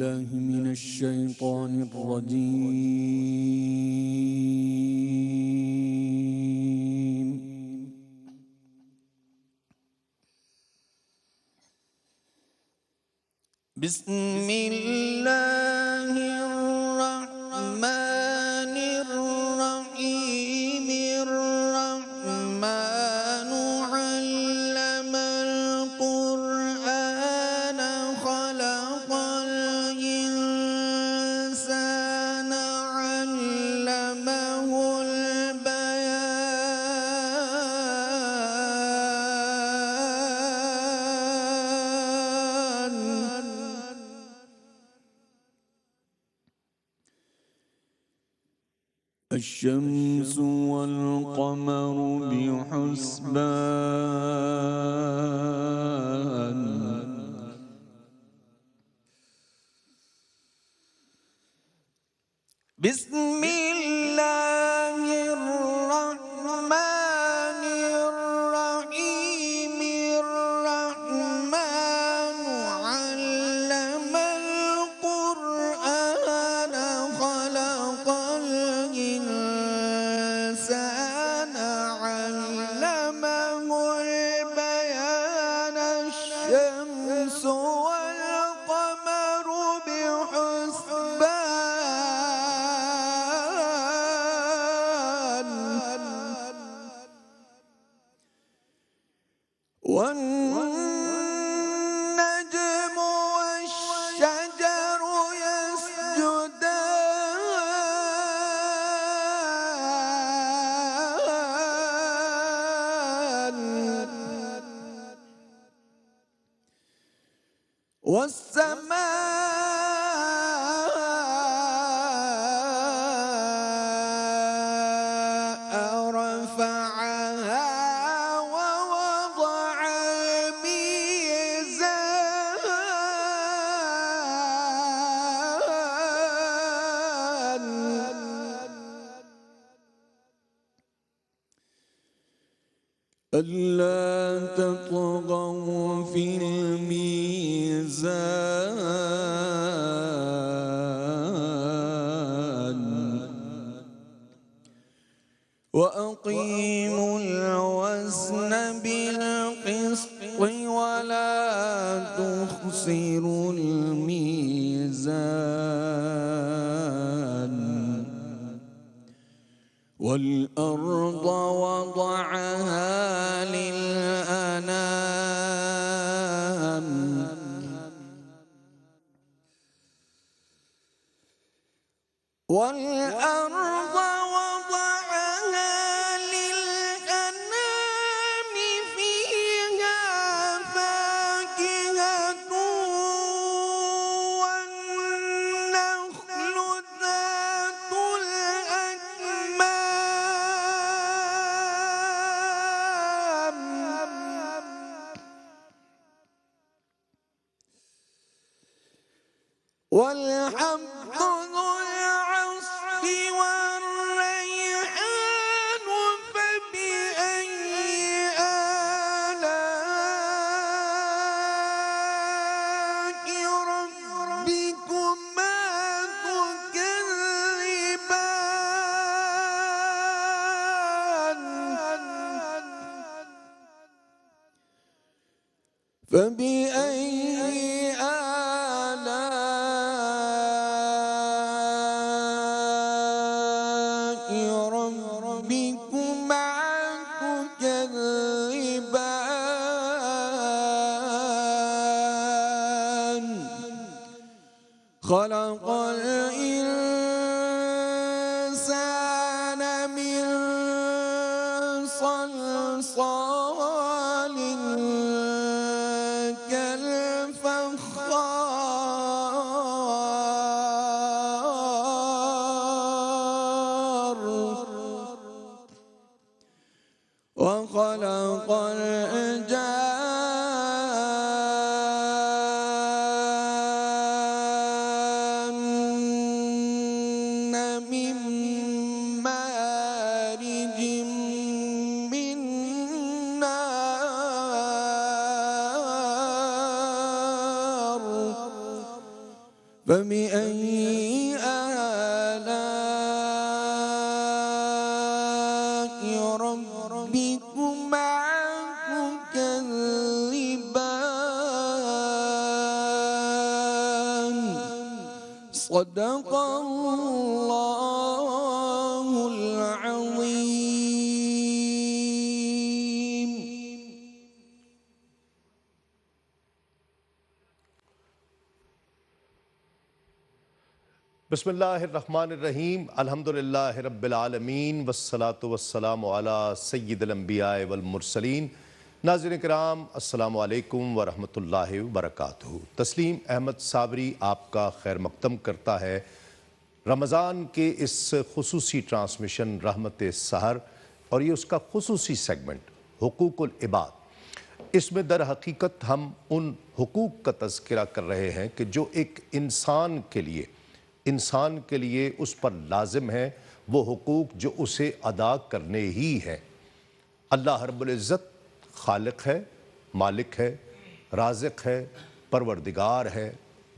بالله من الشيطان الرجيم. بسم الله الرحمن الرحيم. الرحمن علم القرآن خلق الإنسان علمه البيان. الشمس والقمر بحسبان. بسم الله الرحمن الرحيم. الرحمن علم القرآن خلق الإنسان علمه البيان. الشمس والقمر بحسبان. والنجم والشجر يسجدان. والسماء رفعها ووضع الميزان. ألا تطغوا في الميزان وأقيموا الوزن بالقسط ولا تخسروا الميزان. والأرض وضعها للأنام. والأرض وضعها للأنام فيها فاكهة والنخل ذات الأكمام والحب ذو العصف والريحان. فبأي آلاء ربكما تكذبان. فبأي ربكما تكذبان. خلق الإنسان من صلصال كالفخار. وخلق الجان من مارج من نار. فبأي آلاء ربكما تكذبان صدق الله العظيم. بسم اللہ الرحمن الرحیم. الحمدللہ رب العالمین والصلاة والسلام علی سید الانبیاء والمرسلین. ناظرین کرام السلام علیکم ورحمۃ اللہ وبرکاتہ. تسلیم احمد صابری آپ کا خیر مقدم کرتا ہے رمضان کے اس خصوصی ٹرانسمیشن رحمت سحر، اور یہ اس کا خصوصی سیگمنٹ حقوق العباد. اس میں در حقیقت ہم ان حقوق کا تذکرہ کر رہے ہیں کہ جو ایک انسان کے لیے اس پر لازم ہے، وہ حقوق جو اسے ادا کرنے ہی ہیں. اللہ رب العزت خالق ہے، مالک ہے، رازق ہے، پروردگار ہے،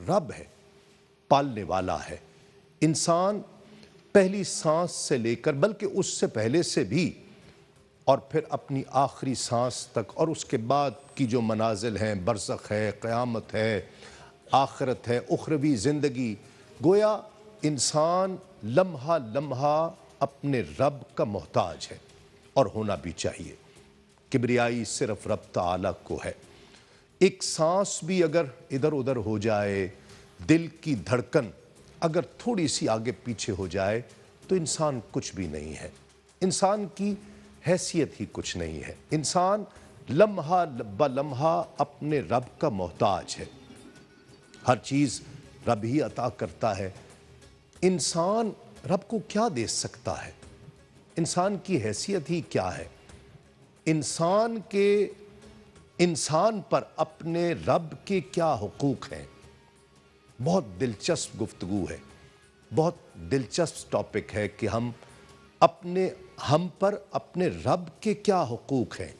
رب ہے، پالنے والا ہے. انسان پہلی سانس سے لے کر بلکہ اس سے پہلے سے بھی اور پھر اپنی آخری سانس تک اور اس کے بعد کی جو منازل ہیں، برزخ ہے، قیامت ہے، آخرت ہے، اخروی زندگی، گویا انسان لمحہ لمحہ اپنے رب کا محتاج ہے، اور ہونا بھی چاہیے. کبریائی صرف رب تعالیٰ کو ہے. ایک سانس بھی اگر ادھر ادھر ہو جائے، دل کی دھڑکن اگر تھوڑی سی آگے پیچھے ہو جائے تو انسان کچھ بھی نہیں ہے، انسان کی حیثیت ہی کچھ نہیں ہے. انسان لمحہ بلمحہ اپنے رب کا محتاج ہے. ہر چیز رب ہی عطا کرتا ہے. انسان رب کو کیا دے سکتا ہے؟ انسان کی حیثیت ہی کیا ہے؟ انسان پر اپنے رب کے کیا حقوق ہیں؟ بہت دلچسپ گفتگو ہے، بہت دلچسپ ٹاپک ہے کہ ہم پر اپنے رب کے کیا حقوق ہیں،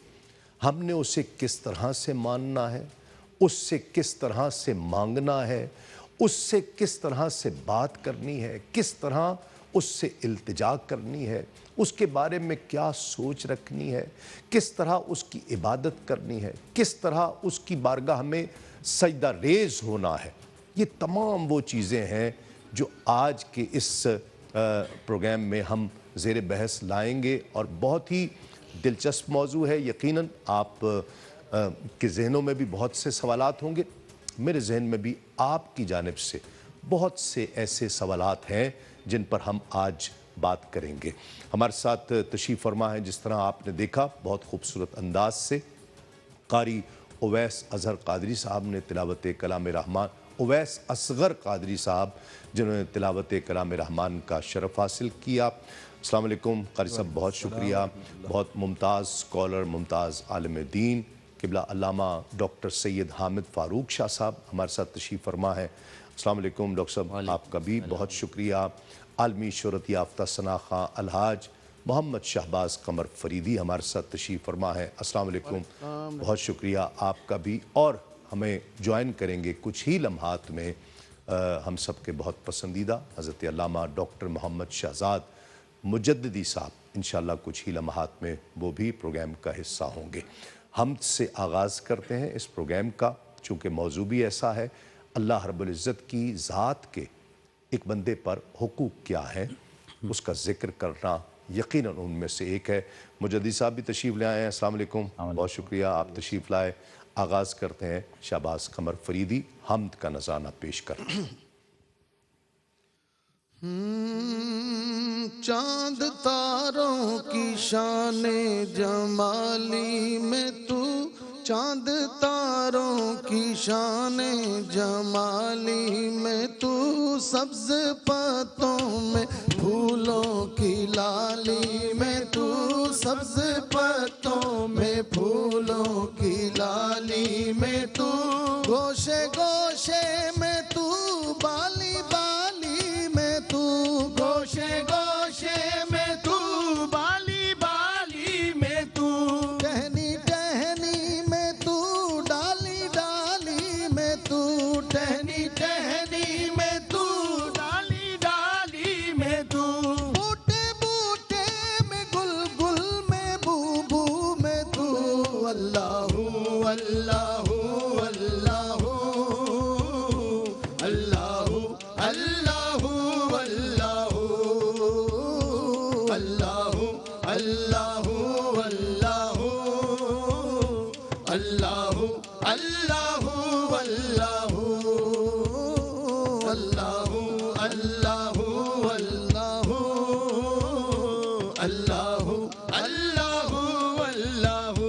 ہم نے اسے کس طرح سے ماننا ہے، اس سے کس طرح سے مانگنا ہے، اس سے کس طرح سے بات کرنی ہے، کس طرح اس سے التجا کرنی ہے، اس کے بارے میں کیا سوچ رکھنی ہے، کس طرح اس کی عبادت کرنی ہے، کس طرح اس کی بارگاہ میں سجدہ ریز ہونا ہے. یہ تمام وہ چیزیں ہیں جو آج کے اس پروگرام میں ہم زیر بحث لائیں گے، اور بہت ہی دلچسپ موضوع ہے. یقیناً آپ کے ذہنوں میں بھی بہت سے سوالات ہوں گے، میرے ذہن میں بھی آپ کی جانب سے بہت سے ایسے سوالات ہیں جن پر ہم آج بات کریں گے. ہمارے ساتھ تشریف فرما ہے، جس طرح آپ نے دیکھا بہت خوبصورت انداز سے، قاری اویس اظہر قادری صاحب نے تلاوت کلام رحمان، اویس اصغر قادری صاحب جنہوں نے تلاوت کلام رحمان کا شرف حاصل کیا. السلام علیکم قاری صاحب، بہت شکریہ. بہت ممتاز اسکالر، ممتاز عالم دین، قبلہ علامہ ڈاکٹر سید حامد فاروق شاہ صاحب ہمارے ساتھ تشریف فرما ہے. السلام علیکم ڈاکٹر صاحب، آپ کا بھی بہت شکریہ. عالمی شہرت یافتہ ثنا خاں الحاج محمد شہباز قمر فریدی ہمارے ساتھ تشریف فرما ہے. السلام علیکم، بہت شکریہ آپ کا بھی. اور ہمیں جوائن کریں گے کچھ ہی لمحات میں ہم سب کے بہت پسندیدہ حضرت علامہ ڈاکٹر محمد شہزاد مجددی صاحب. انشاءاللہ کچھ ہی لمحات میں وہ بھی پروگرام کا حصہ ہوں گے. حمد سے آغاز کرتے ہیں اس پروگرام کا، چونکہ موضوع بھی ایسا ہے. اللہ رب العزت کی ذات کے ایک بندے پر حقوق کیا ہیں، اس کا ذکر کرنا یقیناً ان میں سے ایک ہے. مجددی صاحب بھی تشریف لے آئے ہیں. السلام علیکم، بہت شکریہ آپ تشریف لائے. آغاز کرتے ہیں شہباز قمر فریدی حمد کا نذرانہ پیش کرتے ہیں. چاند تاروں کی شان جمالی میں تو، چاند تاروں کی شان جمالی میں تو، سبز پتوں میں پھولوں کی لالی میں تو، سبز پتوں میں پھولوں کی لالی میں تو، گوشے گوشے میں تو، بالی بالی میں تو، گوشے گوشے میں تو، بالی بالی میں تو، ٹہنی ٹہنی میں تو، ڈالی ڈالی میں تو، ٹہنی ٹہنی میں اللہ اللہ اللہ اللہ اللہ اللہ اللہ اللہ اللہ اللہ اللہ اللہ اللہ اللہ اللہ اللہ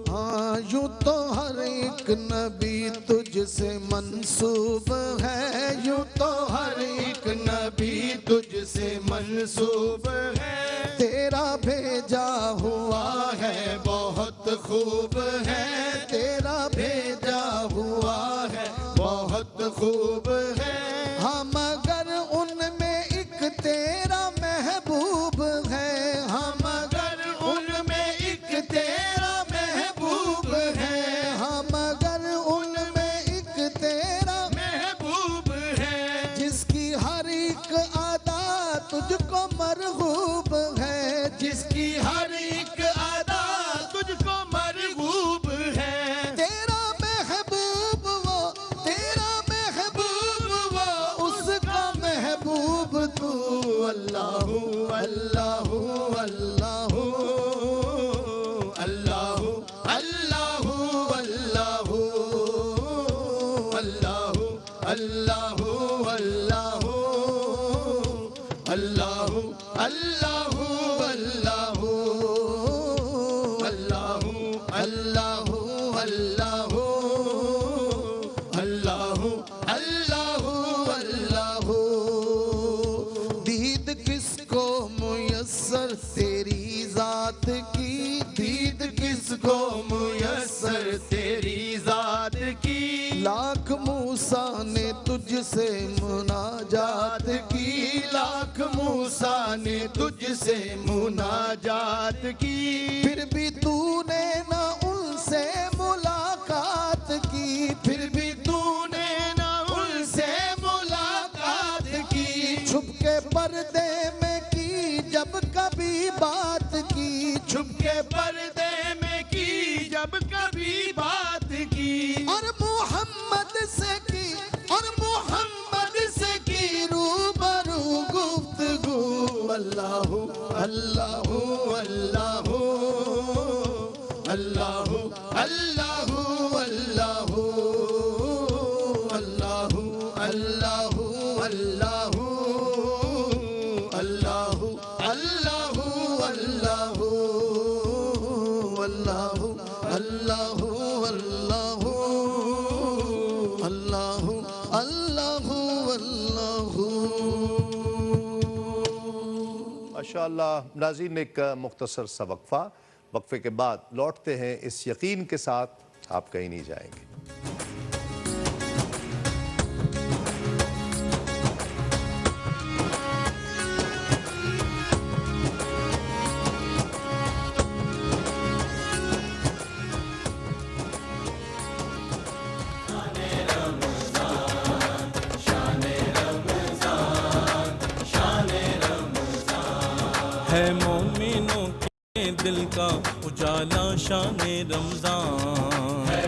ہاں یوں تو ہر ایک نبی تجھ سے منسوب ہے یوں تو ہر ایک نبی تجھ سے منسوب ہے تیرا بھیجا ہوا ہے بہت خوب ہے تیرا بھیجا ہوا ہے بہت خوب ہے ہم اگر ان میں ایک تیرا محبوب ہے ہم اگر ان میں ایک تیرا محبوب ہے ہم اگر ان میں ایک تیرا محبوب ہے جس کی ہر ایک ادا تجھ کو مرغوب ہے جس کی ہر ایک ادا تجھ کو مرغوب ہے تیرا محبوب وہ تیرا محبوب وہ اس کا محبوب تو اللہ اللہ اللہ اللہ اللہ اللہ اللہ اللہ اللہ اللہ اللہ اللہ اللہ اللہ اللہ اللہ اللہ دید کس کو میسر تیری ذات کی دید کس کو میسر تیری ذات کی لاکھ موسیٰ نے تجھ سے مناجات کی لاکھ موسیٰ نے تجھ سے مناجات کی پھر بھی تو نے نہ ان سے ملاقات کی پھر بھی تو نے نہ ان سے ملاقات کی چھپ کے پردے میں کی جب کبھی بات کی چھپ کے پردے میں کی جب کبھی بات کی اور محمد سے کی اور محمد سے کی روبرو گفتگو اللہ اللہ اللہ اللہ اللہ اللہ اللہ اللہ اللہ اللہ اللہ اللہ اللہ اللہ اللہ اللہ اللہ ماشاءاللہ ناظرین ایک مختصر سا وقفہ وقفے کے بعد لوٹتے ہیں اس یقین کے ساتھ آپ کہیں نہیں جائیں گے ہے مومنوں کے دل کا اجالا شان رمضان ہے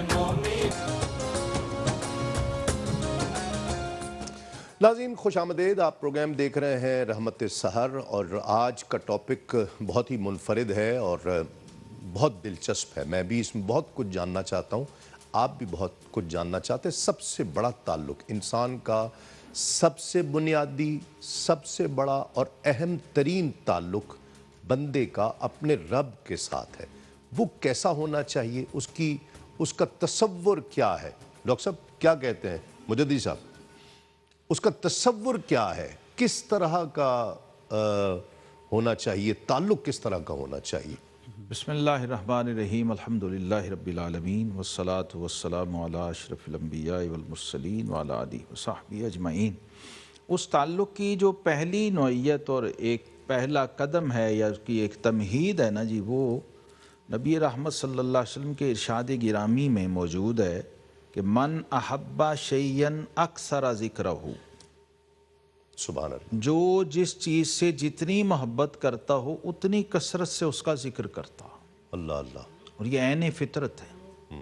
ناظرین خوش آمدید آپ پروگرام دیکھ رہے ہیں رحمت سحر اور آج کا ٹاپک بہت ہی منفرد ہے اور بہت دلچسپ ہے میں بھی اس میں بہت کچھ جاننا چاہتا ہوں آپ بھی بہت کچھ جاننا چاہتے ہیں سب سے بڑا تعلق انسان کا سب سے بنیادی سب سے بڑا اور اہم ترین تعلق بندے کا اپنے رب کے ساتھ ہے وہ کیسا ہونا چاہیے اس کا تصور کیا ہے ڈاکٹر صاحب کیا کہتے ہیں مجددی صاحب اس کا تصور کیا ہے کس طرح کا ہونا چاہیے تعلق کس طرح کا ہونا چاہیے بسم اللہ الرحمن الرحیم الحمدللہ رب العالمین والصلاة والسلام علی اشرف الانبیاء والمرسلین وعلی آلہ وصحبہ اجمعین اس تعلق کی جو پہلی نوعیت اور ایک پہلا قدم ہے یا اس کی ایک تمہید ہے نا جی وہ نبی رحمت صلی اللہ علیہ وسلم کے ارشاد گرامی میں موجود ہے کہ من احب شیئن اکثر ذکرہ سبحان اللہ جو جس چیز سے جتنی محبت کرتا ہو اتنی کثرت سے اس کا ذکر کرتا اللہ اللہ اور یہ عین فطرت ہے،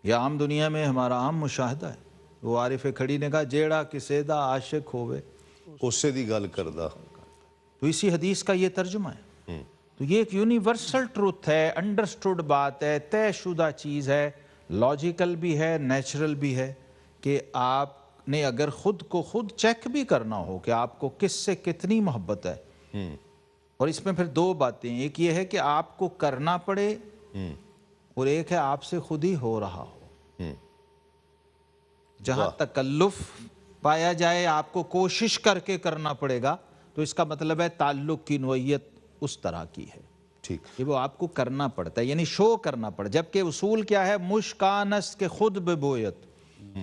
یہ عام دنیا میں ہمارا عام مشاہدہ ہے۔ وہ عارف کھڑی نے کہا جیڑا کسے دا عاشق ہوئے اس سے دی گل کردہ، تو اسی حدیث کا یہ ترجمہ ہے۔ تو یہ ایک یونیورسل ٹروتھ ہے، انڈرسٹوڈ بات ہے، طے شدہ چیز ہے، لاجیکل بھی ہے، نیچرل بھی ہے، کہ آپ نے اگر خود کو خود چیک بھی کرنا ہو کہ آپ کو کس سے کتنی محبت ہے، اور اس میں پھر دو باتیں، ایک یہ ہے کہ آپ کو کرنا پڑے اور ایک ہے آپ سے خود ہی ہو رہا ہو۔ جہاں تکلف پایا جائے آپ کو کوشش کر کے کرنا پڑے گا، تو اس کا مطلب ہے تعلق کی نوعیت اس طرح کی ہے ٹھیک، کہ وہ آپ کو کرنا پڑتا ہے، یعنی شو کرنا پڑتا، جبکہ اصول کیا ہے؟ مشکانست کے خود ببویت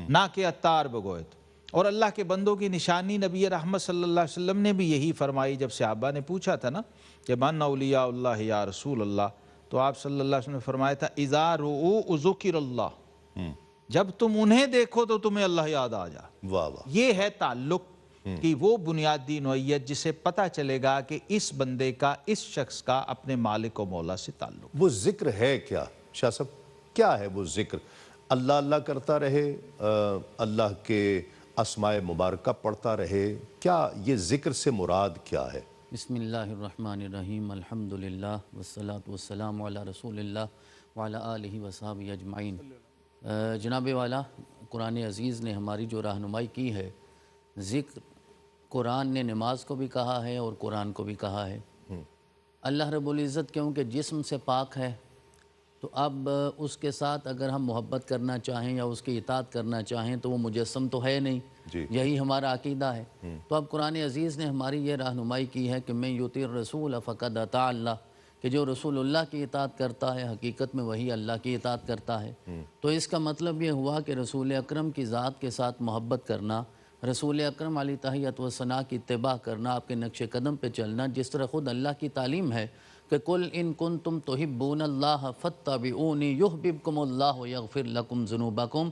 نہ کہ اتار بگویت۔ اور اللہ کے بندوں کی نشانی نبی رحمت صلی اللہ علیہ وسلم نے بھی یہی فرمائی۔ جب صحابہ نے پوچھا تھا نا کہ من اولیاء اللہ یا رسول اللہ، تو آپ صلی اللہ علیہ وسلم نے فرمایا تھا اذا رؤوا ذکر اللہ، جب تم انہیں دیکھو تو تمہیں اللہ یاد آ جا۔ واہ واہ، یہ ہے تعلق کی وہ بنیادی نوعیت جسے پتہ چلے گا کہ اس بندے کا، اس شخص کا اپنے مالک و مولا سے تعلق۔ وہ ذکر ہے کیا شاہ صاحب؟ کیا ہے وہ ذکر؟ اللہ اللہ کرتا رہے، اللہ کے اسماء مبارکہ پڑھتا رہے، کیا یہ ذکر سے مراد کیا ہے؟ بسم اللہ الرحمن الرحیم، الحمدللہ والصلاة والسلام علی رسول اللہ وعلی آلہ وصحبہ اجمعین۔ جناب والا، قرآن عزیز نے ہماری جو رہنمائی کی ہے، ذکر قرآن نے نماز کو بھی کہا ہے اور قرآن کو بھی کہا ہے۔ اللہ رب العزت کیونکہ جسم سے پاک ہے، تو اب اس کے ساتھ اگر ہم محبت کرنا چاہیں یا اس کی اطاعت کرنا چاہیں تو وہ مجسم تو ہے نہیں، یہی ہمارا عقیدہ ہے۔ تو اب قرآن عزیز نے ہماری یہ رہنمائی کی ہے کہ میں یطیع الرسول فقد اطاع اللہ، کہ جو رسول اللہ کی اطاعت کرتا ہے حقیقت میں وہی اللہ کی اطاعت کرتا ہے۔ تو اس کا مطلب یہ ہوا کہ رسول اکرم کی ذات کے ساتھ محبت کرنا، رسول اکرم علیہ تحیت و ثنا کی اتباع کرنا، آپ کے نقش قدم پہ چلنا، جس طرح خود اللہ کی تعلیم ہے کہ قل ان کنتم تحبون اللہ فاتبعونی یحببکم اللہ ویغفر لکم ذنوبکم۔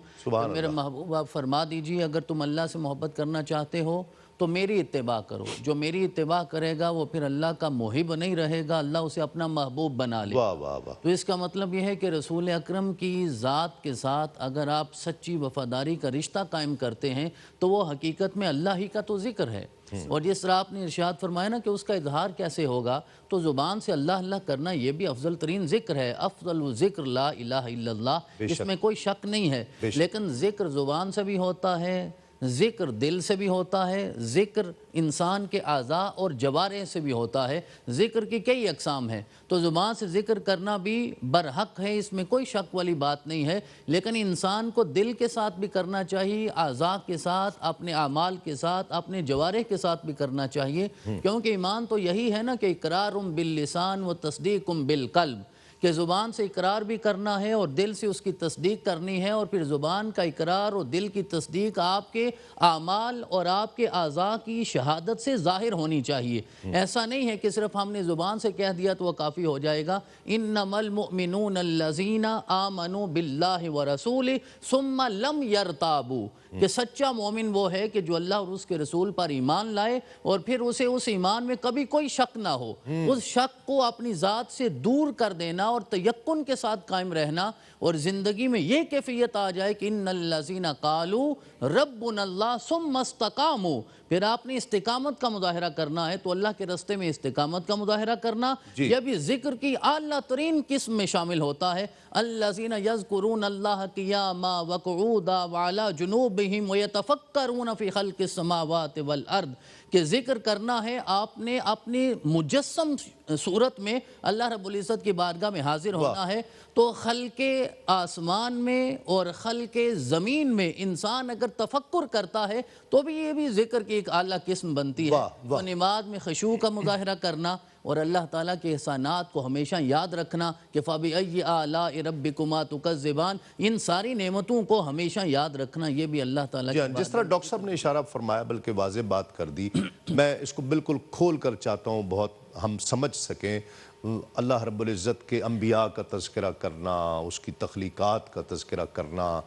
میرے محبوب آپ فرما دیجئے اگر تم اللہ سے محبت کرنا چاہتے ہو تو میری اتباع کرو، جو میری اتباع کرے گا وہ پھر اللہ کا محب نہیں رہے گا، اللہ اسے اپنا محبوب بنا لے۔ واہ واہ واہ، تو اس کا مطلب یہ ہے کہ رسول اکرم کی ذات کے ساتھ اگر آپ سچی وفاداری کا رشتہ قائم کرتے ہیں تو وہ حقیقت میں اللہ ہی کا تو ذکر ہے۔ اور جس طرح آپ نے ارشاد فرمایا نا کہ اس کا اظہار کیسے ہوگا، تو زبان سے اللہ اللہ کرنا یہ بھی افضل ترین ذکر ہے۔ افضل ذکر لا الہ الا اللہ، اس میں کوئی شک نہیں ہے، لیکن ذکر زبان سے بھی ہوتا ہے، ذکر دل سے بھی ہوتا ہے، ذکر انسان کے اعضاء اور جوارح سے بھی ہوتا ہے۔ ذکر کی کئی اقسام ہیں، تو زبان سے ذکر کرنا بھی برحق ہے، اس میں کوئی شک والی بات نہیں ہے، لیکن انسان کو دل کے ساتھ بھی کرنا چاہیے، اعضاء کے ساتھ، اپنے اعمال کے ساتھ، اپنے جوارح کے ساتھ بھی کرنا چاہیے، کیونکہ ایمان تو یہی ہے نا کہ اقرار باللسان و تصدیق بالقلب، کہ زبان سے اقرار بھی کرنا ہے اور دل سے اس کی تصدیق کرنی ہے، اور پھر زبان کا اقرار اور دل کی تصدیق آپ کے اعمال اور آپ کے اعضاء کی شہادت سے ظاہر ہونی چاہیے۔ ایسا نہیں ہے کہ صرف ہم نے زبان سے کہہ دیا تو وہ کافی ہو جائے گا۔ انما المؤمنون الذین آمنوا باللہ ورسولہ ثم لم یرتابوا، کہ سچا مومن وہ ہے کہ جو اللہ اور اس کے رسول پر ایمان لائے اور پھر اسے اس ایمان میں کبھی کوئی شک نہ ہو، اس شک کو اپنی ذات سے دور کر دینا اور تیقن کے ساتھ قائم رہنا، اور زندگی میں یہ کیفیت آ جائے کہ ان الذین قالوا ربنا اللہ ثم استقاموا، پھر آپ نے استقامت کا مظاہرہ کرنا ہے، تو اللہ کے رستے میں استقامت کا مظاہرہ کرنا یہ بھی ذکر کی اعلیٰ ترین قسم میں شامل ہوتا ہے۔ الذین یذکرون اللہ قیاما وقعودا وعلی جنوبہم ویتفکرون فی خلق السماوات والارض، کہ ذکر کرنا ہے آپ نے اپنی مجسم صورت میں اللہ رب العزت کی بارگاہ میں حاضر ہونا ہے، تو خلق آسمان میں اور خلق زمین میں انسان اگر تفکر کرتا ہے تو بھی یہ بھی ذکر کی ایک اعلیٰ قسم بنتی ہے۔ تو نماز میں خشوع کا مظاہرہ کرنا اور اللہ تعالیٰ کے احسانات کو ہمیشہ یاد رکھنا کہ فَبِأَيِّ آلَاءِ رَبِّكُمَا تُكَذِّبَانِ، ان ساری نعمتوں کو ہمیشہ یاد رکھنا، یہ بھی اللہ تعالیٰ کی جس طرح ڈاکٹر صاحب نے اشارہ فرمایا بلکہ واضح بات کر دی، میں اس کو بالکل کھول کر چاہتا ہوں بہت ہم سمجھ سکیں۔ اللہ رب العزت کے انبیاء کا تذکرہ کرنا، اس کی تخلیقات کا تذکرہ کرنا،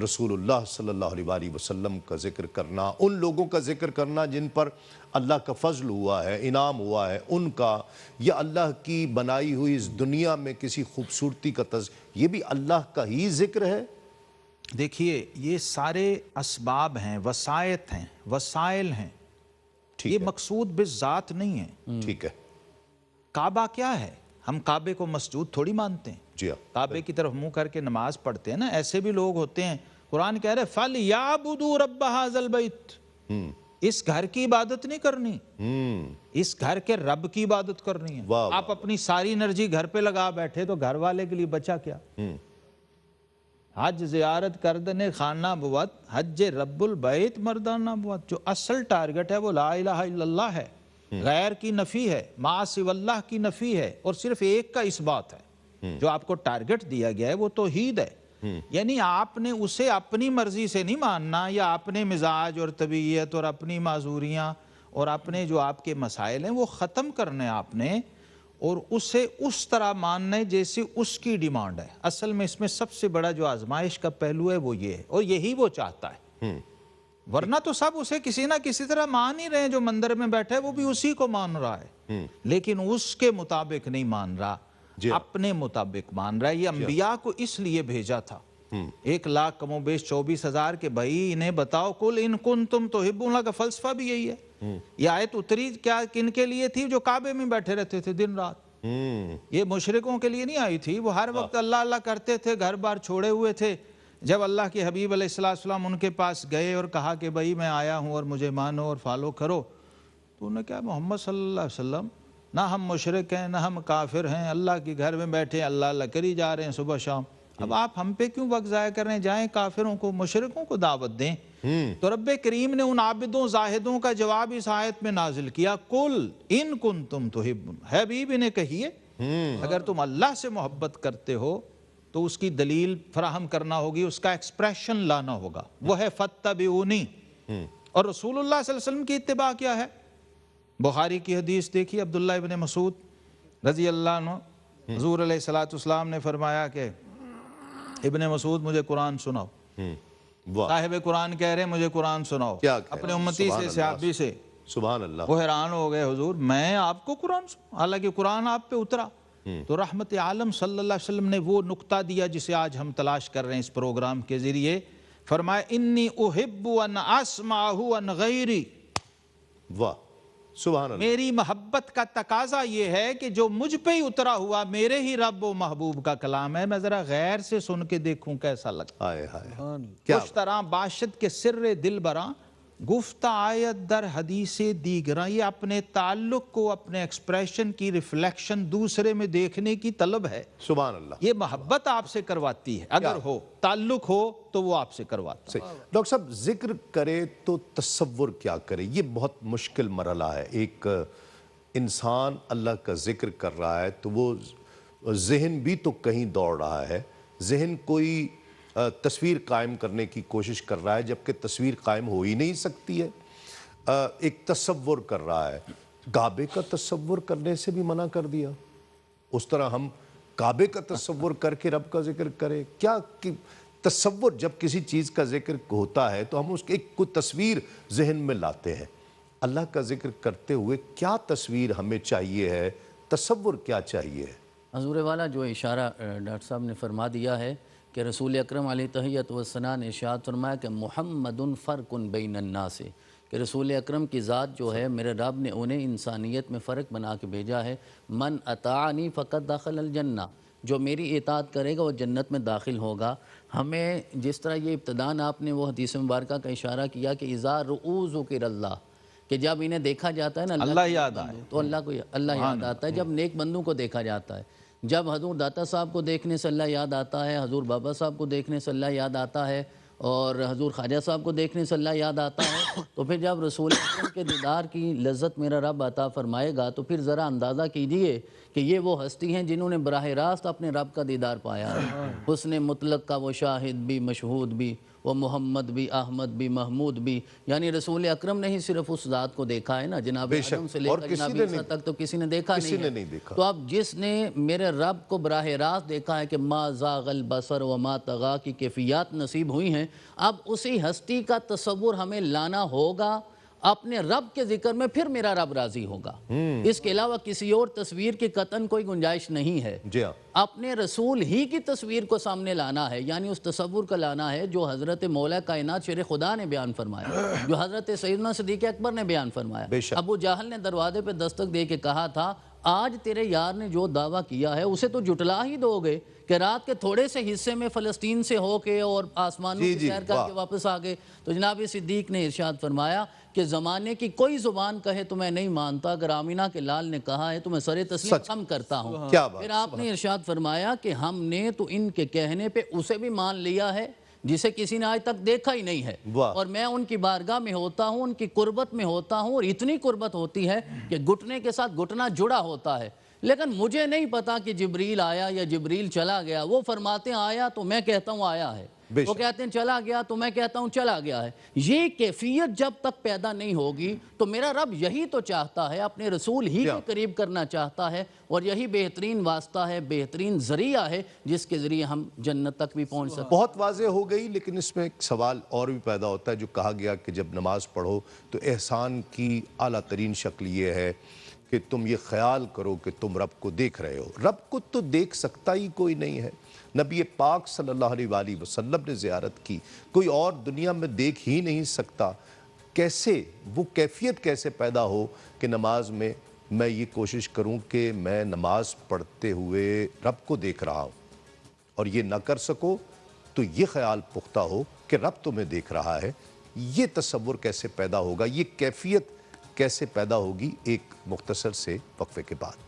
رسول اللہ صلی اللہ علیہ وسلم کا ذکر کرنا، ان لوگوں کا ذکر کرنا جن پر اللہ کا فضل ہوا ہے، انعام ہوا ہے ان کا، یا اللہ کی بنائی ہوئی اس دنیا میں کسی خوبصورتی کا یہ بھی اللہ کا ہی ذکر ہے۔ دیکھیے یہ سارے اسباب ہیں، وسائط ہیں، وسائل ہیں، یہ مقصود بالذات نہیں ہے۔ ٹھیک ہے، کعبہ کیا ہے؟ ہم کعبے کو مسجود تھوڑی مانتے ہیں، جی ہاں، کعبے کی طرف منہ کر کے نماز پڑھتے ہیں نا، ایسے بھی لوگ ہوتے ہیں۔ قرآن کہہ رہے فَلْيَعْبُدُوا رَبَّ هَذَا الْبَيْتِ، اس گھر کی عبادت نہیں کرنی، اس گھر کے رب کی عبادت کرنی ہے۔ آپ اپنی ساری انرجی گھر پہ لگا بیٹھے تو گھر والے کے لیے بچا کیا؟ حج زیارت کردن خانہ بوت، حج رب البیت مردانہ بوت۔ جو اصل ٹارگٹ ہے وہ لا الہ الا اللہ ہے، غیر کی نفی ہے، ما سوی اللہ کی نفی ہے، اور صرف ایک کا اس بات ہے۔ جو آپ کو ٹارگٹ دیا گیا ہے وہ توحید ہے، یعنی آپ نے اسے اپنی مرضی سے نہیں ماننا، یا اپنے مزاج اور طبیعت اور اپنی معذوریاں اور اپنے جو آپ کے مسائل ہیں وہ ختم کرنے آپ نے، اور اسے اس طرح ماننا ہے جیسے اس کی ڈیمانڈ ہے۔ اصل میں اس میں سب سے بڑا جو آزمائش کا پہلو ہے وہ یہ ہے، اور یہی وہ چاہتا ہے۔ ورنہ تو سب اسے کسی نہ کسی طرح مان ہی رہے ہیں، جو مندر میں بیٹھا ہے وہ بھی اسی کو مان رہا ہے، لیکن اس کے مطابق نہیں مان رہا، اپنے مطابق مان رہا ہے۔ یہ انبیاء کو اس لیے بھیجا تھا، 1,00,000 کم و بیش 24,000 کے بھائی انہیں بتاؤ کل ان کنتم تحبون اللہ کا فلسفہ بھی یہی ہے۔ یہ آیت اتری کیا کن کے لیے تھی؟ جو کعبے میں بیٹھے رہتے تھے دن رات۔ یہ مشرکوں کے لیے نہیں آئی تھی، وہ ہر وقت اللہ اللہ کرتے تھے، گھر بار چھوڑے ہوئے تھے۔ جب اللہ کے حبیب علیہ السلام ان کے پاس گئے اور کہا کہ بھائی میں آیا ہوں اور مجھے مانو اور فالو کرو، تو انہوں نے کہا محمد صلی اللہ علیہ وسلم نہ ہم مشرک ہیں نہ ہم کافر ہیں، اللہ کے گھر میں بیٹھے اللہ اللہ کری جا رہے ہیں صبح شام، اب آپ ہم پہ کیوں وقت ضائع کر رہے ہیں؟ جائیں کافروں کو مشرکوں کو دعوت دیں۔ تو رب کریم نے ان عابدوں زاہدوں کا جواب اس آیت میں نازل کیا، قل ان کنتم تحبون، حبیب انہیں کہیے اگر تم اللہ سے محبت کرتے ہو تو اس کی دلیل فراہم کرنا ہوگی، اس کا ایکسپریشن لانا ہوگا، وہ ہے فاتبعونی۔ اور رسول اللہ صلی اللہ علیہ وسلم کی اتباع کیا ہے؟ بخاری کی حدیث دیکھیے، عبداللہ ابن مسعود رضی اللہ عنہ، حضور علیہ السلام نے فرمایا کہ ابن مسعود مجھے قرآن سناؤ۔ صاحب قرآن کہہ رہے ہیں مجھے قرآن سناؤ اپنے امتی سے، صحابی سے۔ سبحان اللہ، وہ حیران ہو گئے، حضور میں آپ کو قرآن سناؤں؟ حالانکہ قرآن آپ پہ اترا۔ تو رحمت عالم صلی اللہ علیہ وسلم نے وہ نقطہ دیا جسے آج ہم تلاش کر رہے ہیں اس پروگرام کے ذریعے، فرمایا انی احب ان اسمعہ عن غیری، واہ سبحان اللہ، میری محبت کا تقاضا یہ ہے کہ جو مجھ پہ ہی اترا ہوا میرے ہی رب و محبوب کا کلام ہے، میں ذرا غیر سے سن کے دیکھوں کیسا لگتا ہے۔ کچھ طرح باشد کے سر دل براں گفتہ آیت در حدیث دیگراں، یہ اپنے تعلق کو، اپنے ایکسپریشن کی ریفلیکشن دوسرے میں دیکھنے کی طلب ہے۔ سبحان اللہ، یہ محبت آپ سے کرواتی ہے، اگر ہو تعلق ہو تو وہ آپ سے کرواتا ہے۔ ڈاکٹر صاحب ذکر کرے تو تصور کیا کرے؟ یہ بہت مشکل مرحلہ ہے۔ ایک انسان اللہ کا ذکر کر رہا ہے تو وہ ذہن بھی تو کہیں دوڑ رہا ہے، ذہن کوئی تصویر قائم کرنے کی کوشش کر رہا ہے جبکہ تصویر قائم ہو ہی نہیں سکتی ہے، ایک تصور کر رہا ہے۔ کعبے کا تصور کرنے سے بھی منع کر دیا، اس طرح ہم کعبے کا تصور کر کے رب کا ذکر کریں؟ کیا تصور جب کسی چیز کا ذکر ہوتا ہے تو ہم اس کی ایک کوئی تصویر ذہن میں لاتے ہیں، اللہ کا ذکر کرتے ہوئے کیا تصویر ہمیں چاہیے ہے، تصور کیا چاہیے ہے؟ حضور والا جو اشارہ ڈاکٹر صاحب نے فرما دیا ہے کہ رسول اکرم علیہ تحیت والثناء نے ارشاد فرمایا کہ محمد فرق بین الناس، کہ رسول اکرم کی ذات جو ہے میرے رب نے انہیں انسانیت میں فرق بنا کے بھیجا ہے۔ من اطاعنی فقط دخل الجنہ، جو میری اطاعت کرے گا وہ جنت میں داخل ہوگا۔ ہمیں جس طرح یہ ابتداً آپ نے وہ حدیث مبارکہ کا اشارہ کیا کہ اذا رؤوا ذکر اللہ، کہ جب انہیں دیکھا جاتا ہے نا اللہ یاد آئے تو اللہ یاد آتا ہے، جب نیک بندوں کو دیکھا جاتا ہے، جب حضور داتا صاحب کو دیکھنے سے اللہ یاد آتا ہے، حضور بابا صاحب کو دیکھنے سے اللہ یاد آتا ہے، اور حضور خواجہ صاحب کو دیکھنے سے اللہ یاد آتا ہے، تو پھر جب رسول اکرم کے دیدار کی لذت میرا رب عطا فرمائے گا تو پھر ذرا اندازہ کیجئے کہ یہ وہ ہستی ہیں جنہوں نے براہ راست اپنے رب کا دیدار پایا ہے۔ حسن مطلق کا وہ شاہد بھی، مشہود بھی، وہ محمد بھی، احمد بھی، محمود بھی، یعنی رسول اکرم نے ہی صرف اس ذات کو دیکھا ہے نا، جناب آدم سے لے کر جناب عیسیٰ تک تو کسی نے دیکھا نہیں ہے۔ تو اب جس نے میرے رب کو براہ راست دیکھا ہے کہ ما زاغ البصر وما طغی کی کیفیات نصیب ہوئی ہیں، اب اسی ہستی کا تصور ہمیں لانا ہوگا اپنے رب کے ذکر میں، پھر میرا رب راضی ہوگا۔ اس کے علاوہ کسی اور تصویر کی قطعاً کوئی گنجائش نہیں ہے۔ اپنے رسول ہی کی تصویر کو سامنے لانا ہے، یعنی اس تصور کا لانا ہے جو حضرت مولا کائنات شیر خدا نے بیان فرمایا، جو حضرت سیدنا صدیق اکبر نے بیان فرمایا۔ ابو جہل نے دروازے پہ دستک دے کے کہا تھا، آج تیرے یار نے جو دعویٰ کیا ہے اسے تو جھٹلا ہی دو گے کہ رات کے تھوڑے سے حصے میں فلسطین سے ہو کے اور آسمانوں کی سیر کر کے واپس آ گئے۔ تو جناب صدیق نے ارشاد فرمایا کہ زمانے کی کوئی زبان کہے تو میں نہیں مانتا، اگر آمینہ کے لال نے کہا ہے تو میں سر تسلیم خم کرتا ہوں۔ پھر آپ نے ارشاد فرمایا کہ ہم نے تو ان کے کہنے پہ اسے بھی مان لیا ہے جسے کسی نے آج تک دیکھا ہی نہیں ہے، اور میں ان کی بارگاہ میں ہوتا ہوں، ان کی قربت میں ہوتا ہوں، اور اتنی قربت ہوتی ہے کہ گھٹنے کے ساتھ گھٹنا جڑا ہوتا ہے۔ لیکن مجھے نہیں پتا کہ جبریل آیا یا جبریل چلا گیا، وہ فرماتے ہیں آیا تو میں کہتا ہوں آیا ہے، وہ کہتے ہیں چلا گیا تو میں کہتا ہوں چلا گیا ہے۔ یہ کیفیت جب تک پیدا نہیں ہوگی تو میرا رب یہی تو چاہتا ہے، اپنے رسول ہی کے قریب کرنا چاہتا ہے، اور یہی بہترین واسطہ ہے، بہترین ذریعہ ہے جس کے ذریعے ہم جنت تک بھی پہنچ سکتے۔ بہت واضح ہو گئی، لیکن اس میں ایک سوال اور بھی پیدا ہوتا ہے جو کہا گیا کہ جب نماز پڑھو تو احسان کی اعلیٰ ترین شکل یہ ہے کہ تم یہ خیال کرو کہ تم رب کو دیکھ رہے ہو۔ رب کو تو دیکھ سکتا ہی کوئی نہیں ہے۔ نبی پاک صلی اللہ علیہ وآلہ وسلم نے زیارت کی، کوئی اور دنیا میں دیکھ ہی نہیں سکتا۔ کیسے وہ کیفیت کیسے پیدا ہو کہ نماز میں میں یہ کوشش کروں کہ میں نماز پڑھتے ہوئے رب کو دیکھ رہا ہوں، اور یہ نہ کر سکو تو یہ خیال پختہ ہو کہ رب تمہیں دیکھ رہا ہے۔ یہ تصور کیسے پیدا ہوگا، یہ کیفیت کیسے پیدا ہوگی؟ ایک مختصر سے وقفے کے بعد۔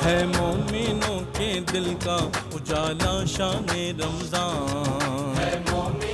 ہے مومنوں کے دل کا اجالا شان رمضان۔